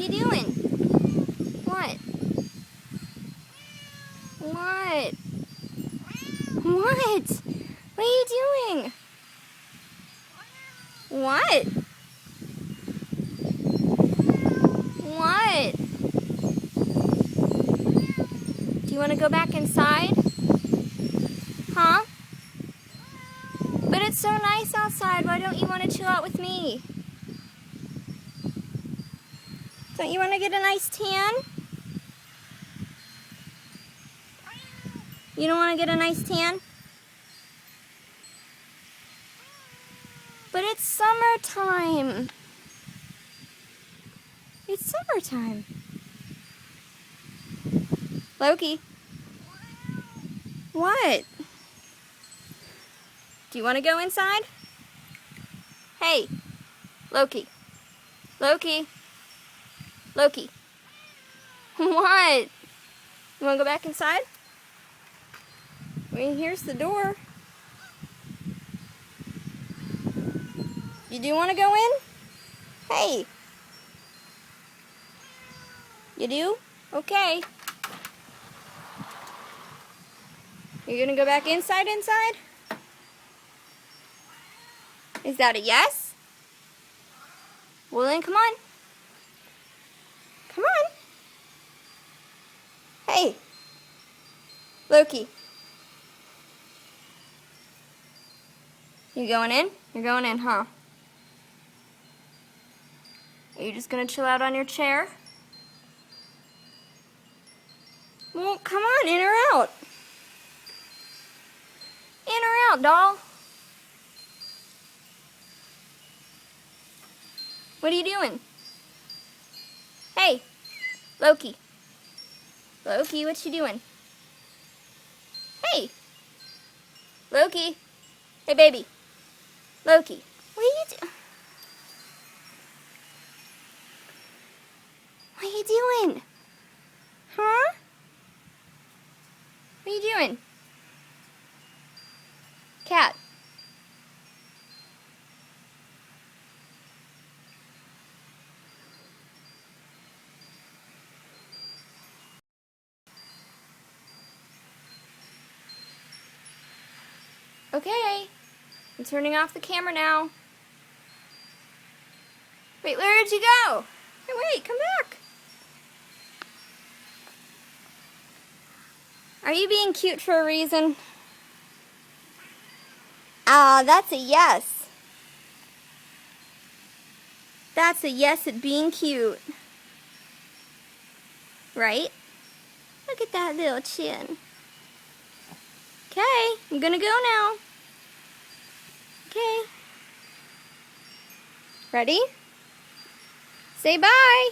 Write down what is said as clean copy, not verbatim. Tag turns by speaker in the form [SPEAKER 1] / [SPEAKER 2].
[SPEAKER 1] are you doing? What? What? What? What are you doing? What? What? Do you want to go back inside? Huh? But it's so nice outside. Why don't you want to chill out with me? Don't you want to get a nice tan? You don't want to get a nice tan? But it's summertime. It's summertime. Loki. What? Do you want to go inside? Hey, Loki. Loki. Loki. What? You want to go back inside? I mean, here's the door. You do want to go in? Hey. You do? Okay. You're gonna go back inside? Is that a yes? Well then, come on. Come on. Hey. Loki. You going in? You're going in, huh? Are you just gonna chill out on your chair? Well, come on, in or out? In or out, doll? What are you doing? Hey, Loki. Loki, what you doing? Hey. Loki. Hey, baby. Loki. What are you doing? What are you doing? Huh? What are you doing? Cat. Okay. I'm turning off the camera now. Wait, where did you go? Hey, wait, come back. Are you being cute for a reason? Ah, that's a yes. That's a yes at being cute. Right? Look at that little chin. Okay, I'm gonna go now. Okay. Ready? Say bye.